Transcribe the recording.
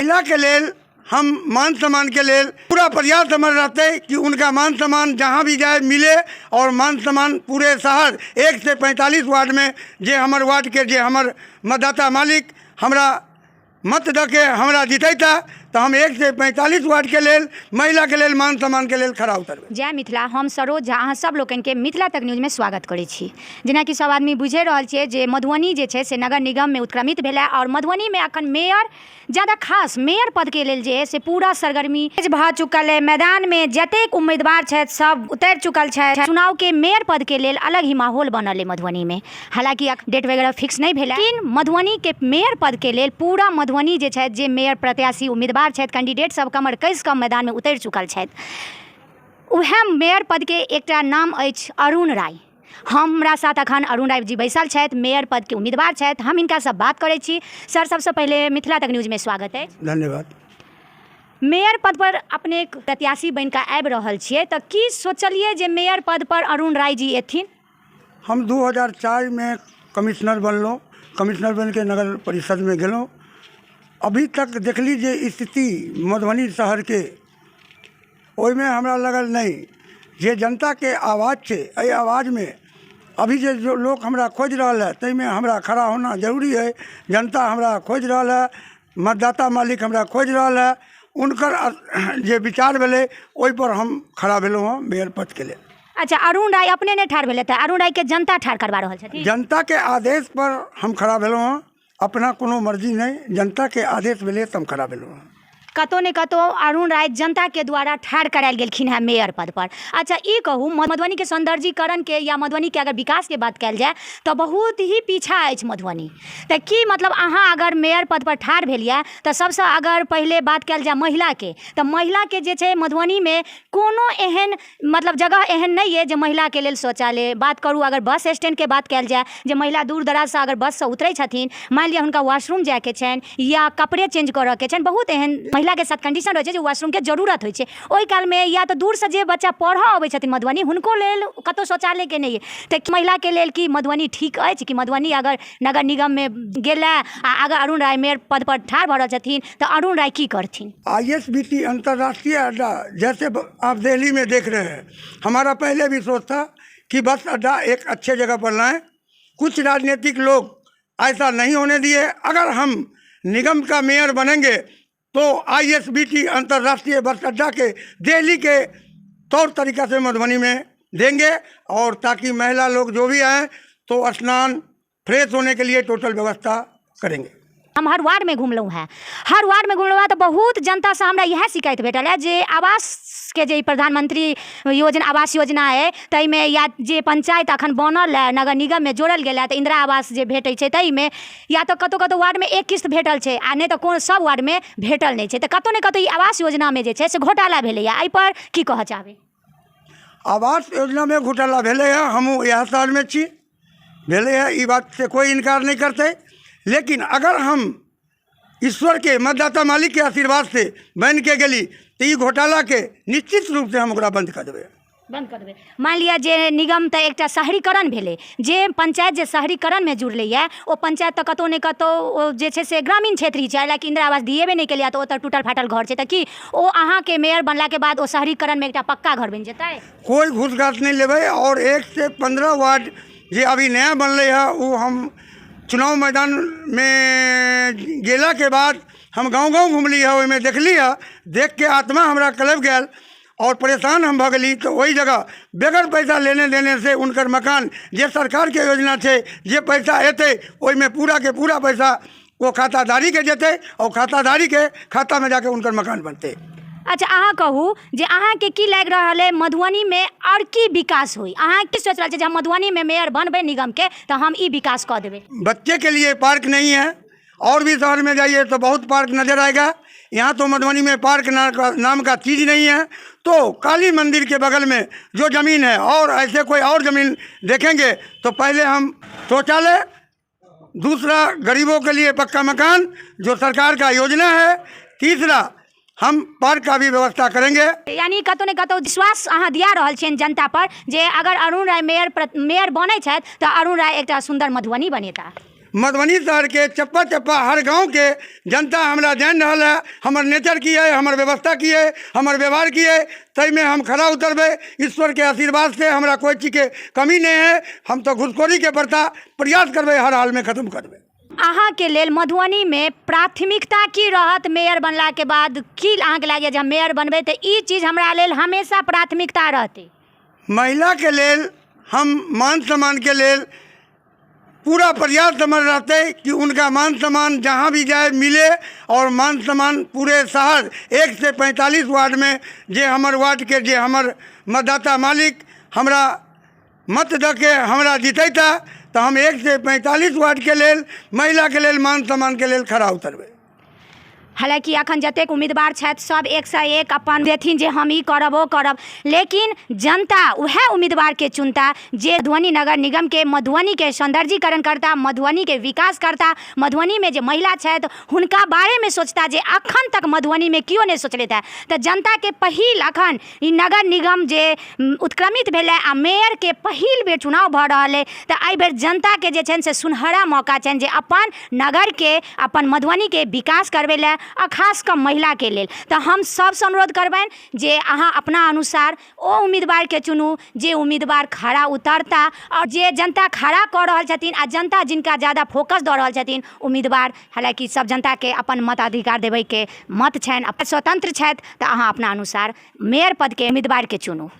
महिला के लेल हम मान सम्मान के लेल पूरा प्रयास हमर रहते कि उनका मान सम्मान जहाँ भी जाए मिले और मान सम्मान पूरे शहर 1 से 45 वार्ड में जे हमर वार्ड के जे हमर मतदाता मालिक हमरा मत द के हमरा जितैता तो हम 1 से 45 वार्ड के लेल महिला के लेल मान सम्मान के लेल खड़ा उतरबै। जय मिथिला, हम सरोज झा अहाँ सब लोगन के मिथिला तक न्यूज में स्वागत करै छी। जेना कि सब आदमी बुझे रहल छियै जे मधुबनी जे छै से नगर निगम में उत्क्रमित भेल और मधुबनी में अखन मेयर ज़्यादा खास मेयर पद के लेल जे है से पूरा सरगर्मी भऽ चुकल है। मैदान में जतेक उम्मीदवार छथि सब उतर चुकल छथि। चुनाव के मेयर पद के लेल अलग ही माहौल बनल है मधुबनी में। हालांकि डेट वगैरह फिक्स नहीं भेल, लेकिन मधुबनी के मेयर पद के लेल पूरा मधुबनी जे छथि जे मेयर प्रत्याशी उम्मीदवार छथि कैंडिडेट सब कमर कस कम मैदान में उतर चुकल छथि। उहे मेयर पद के एकटा नाम अछि अरुण राय। हमरा साथ अखन अरुण राय जी बैसल छथि, मेयर पद के उम्मीदवार छथि। हम इनका सब बात करै छी। सर, सबसे पहले मिथिला तक न्यूज में स्वागत है। धन्यवाद। मेयर पद पर अपने प्रत्याशी बन कऽ आबि रहल छियै, तऽ की सोचलिए जे मेयर पद पर अरुण राय जी एथिन? हम 2004 में कमिश्नर बनलहुँ, कमिश्नर बन के नगर परिषद में गेलहुँ। अभी तक देखली जे स्थिति मधुबनी शहर के ओहिमे हमरा लगल नहीं जे जनता के आवाज़ छै, एहि आवाज़ में अभी जो लोग हमरा खोज रहा है तई में हमरा खड़ा होना जरूरी है। जनता हमरा खोज रहा है, मतदाता मालिक हमरा खोज रहा है, उनकर जे विचार भेले ओहि पर हम खड़ा भेलहुँ हँ मेयर पद के लिए। अच्छा, अरुण राय अपने ने ठाढ़ भेले, अरुण राय के जनता ठाढ़ करवा रहल छथिन? जनता के आदेश पर हम खड़ा भेलहुँ हँ, अपना कोनो मर्जी नहीं, जनता के आदेश भेले तो हम खड़ा भेलहुँ हँ। कतौ ने कतौ अरुण राय जनता के द्वारा ठाढ़ करायल गेलखिन है मेयर पद पर। अच्छा, ई कहू मधुबनी के सौंदर्यीकरण के या मधुबनी के अगर विकास के बात कयल जाए तो बहुत ही पीछा अछि मधुबनी। तो की मतलब अहाँ अगर मेयर पद पर ठाढ़ भेलिए तो सबसे अगर पहले बात कयल जाए महिला के, तो महिला के जे छै मधुबनी में कोनो एहन मतलब जगह एहन नहीं है जे महिला के लेल शौचालय। बात करूँ अगर बस स्टैंड के बात कयल जाए, जे महिला दूर दराज से अगर बस से उतरै छथिन, मान लिअ हुनका वॉशरूम जाए के छनि या कपड़े चेंज करऽ के छनि, बहुत एहन महिला के साथ कंडीशन रहे जो वॉशरूम के जरूरत होय छै। ओहि काल में या तो दूर से जे बच्चा पढ़ऽ अबै छथिन मधुबनी हुनको लेल कतौ शौचालय के नहीं है। तो महिला के लेल की मधुबनी ठीक अछि कि मधुबनी अगर नगर निगम में गेला आ अगर अरुण राय मेयर पद पर ठाढ़ भऽ रहल छथिन तो अरुण राय की करथिन? ISBT अंतर्राष्ट्रीय अड्डा जैसे आप दिल्ली में देख रहे हैं, हमारा पहले भी सोच था कि बस अड्डा एक अच्छे जगह पर लाएं। कुछ राजनीतिक लोग ऐसा नहीं होने दिए। अगर हम निगम का मेयर बनेंगे तो ISBT अंतर्राष्ट्रीय बस अड्डा के दिल्ली के तौर तरीका से मधुबनी में देंगे, और ताकि महिला लोग जो भी आए तो स्नान फ्रेश होने के लिए टोटल व्यवस्था करेंगे। हम हर वार्ड में घुमलहुँ है, हर वार्ड में घुमलहुँ है तो बहुत जनता से हमरा यह शिकायत भेटल है जे आवास के जे प्रधानमंत्री योजना आवास योजना है तई में या जे पंचायत अखन बनल है नगर निगम में जोड़ल गेल है तो इंदिरा आवास जे भेटै छै तई में या तो कतौ कतौ वार्ड में एक किस्त भेटल छै आ नहीं तो कोनो सब वार्ड में भेटल नहीं छै। तो कतौ ने कतौ ई आवास योजना में जे छै से घोटाला भेलै है, एहि पर की कहऽ चाहबै? आवास योजना में घोटाला भेले है, हमहूँ यह शहर में छी, भेले है, ई बात से कोई इनकार नहीं करते। लेकिन अगर हम ईश्वर के मतदाता मालिक के आशीर्वाद से बन के गेली तो ई घोटाला के निश्चित रूप से हम ओकरा बंद कर देबै। बंद कर देबै। मान लिअ जे निगम तो एकटा शहरीकरण भेलै, जे पंचायत जे शहरीकरण में जुड़लै है ओ पंचायत तो कतौ ने कतौ जे छै से ग्रामीण क्षेत्र ही छै, हालांकि इंदिरा आवास दिएबे नहीं केलिए तो ओतऽ टूटल फाटल घर छै। तो की ओ अहाँ के मेयर बनला के बाद ओ शहरीकरण में एकटा पक्का घर बन जेतै? कोई घूसघास नहीं लेबै। और 1 से 15 वार्ड जे अभी नया बनले है वो हम चुनाव मैदान में गेला के बाद हम गांव-गांव घूमली है, ओहिमे देखली है, देख के आत्मा हमरा कलप गया और परेशान हम भ गेली। तो वही जगह बगैर पैसा लेने देने से उनकर मकान जे सरकार के योजना है जे पैसा एते ओहिमे पूरा के पूरा पैसा वो खाताधारी के जेते और खाताधारी के खाता में जाके उनकर मकान बनते। अच्छा, अहाँ कहू जे अहाँ के की लग रहा है मधुबनी में और की विकास हुई? अहाँ की सोच रहा है हम मधुबनी में मेयर बनबे निगम के तो हम ई विकास कर देवे? बच्चे के लिए पार्क नहीं है, और भी शहर में जाइए तो बहुत पार्क नजर आएगा। यहाँ तो मधुबनी में पार्क नाम का चीज़ नहीं है। तो काली मंदिर के बगल में जो ज़मीन है और ऐसे कोई और ज़मीन देखेंगे तो पहले हम शौचालय, दूसरा गरीबों के लिए पक्का मकान जो सरकार का योजना है, तीसरा हम पार्क का भी व्यवस्था करेंगे। यानी कतौ ने कतौ विश्वास अहाँ दिया रहल छियनि जनता पर जे अगर अरुण राय मेयर बनै छथि तो अरुण राय एकटा सुंदर मधुबनी बनेता। मधुबनी शहर के चप्पा चप्पा हर गांव के जनता हमरा जान रहा है, हमर नेचर की है, हमर व्यवस्था की है, हमर व्यवहार की है, तई में हम खड़ा उतरबे। ईश्वर के आशीर्वाद से हमरा कोई चीज़ के कमी नहीं है। हम तो घुसखोरी के प्रथा प्रयास करबे, हर हाल में खत्म करबे। अहाँ के लेल मधुबनी में प्राथमिकता की रहत मेयर बनला के बाद? की अहाँ के लागे जे हम मेयर बनबे तो ई चीज हमरा लेल हमेशा प्राथमिकता रहते? महिला के लेल हम मान सम्मान के लेल पूरा प्रयास समझ रहते कि उनका मान सम्मान जहाँ भी जाए मिले, और मान सम्मान पूरे शहर 1 से 45 वार्ड में जे हमर वार्ड के जे हमर मतदाता मालिक हमरा मत द के हमरा जीतैता, तो हम 1 से 45 वार्ड के लेल महिला के लेल मान सम्मान के लेल खड़ा उतरबे। हालांकि अखन जतेक उम्मीदवार छथि सब 101 अपन देथिन जे हम ई करब ओ करब, लेकिन जनता वह उम्मीदवार के चुनता जे मधुबनी नगर निगम के मधुबनी के सौंदर्यीकरण करता, मधुबनी के विकास करता, मधुबनी में जे महिला छथि हुनका बारे में सोचता जे अखन तक मधुबनी में क्यों नहीं सोचले था। तो जनता के पहिल अखन ई नगर निगम जे उत्क्रमित भेलै आ मेयर के पहिल बेर चुनाव भऽ रहल है, तो एहि बेर जनता के जे छनि से सुनहरा मौका छनि जे अपन नगर के अपन मधुबनी के विकास करबै लए, आ खास कऽ महिला के लेल। तो हम सबसे अनुरोध करबनि जे अहाँ अपना अनुसार ओ उम्मीदवार के चुनू जे उम्मीदवार खड़ा उतरता, और जे जनता खड़ा कऽ रहल छथिन आ जनता जिनका ज़्यादा फोकस दऽ रहल छथिन उम्मीदवार। हालांकि सब जनता के अपन मताधिकार देबै के मत छनि, अपन स्वतंत्र छथि, तो अहाँ अपना अनुसार मेयर पद के उम्मीदवार के चुनू।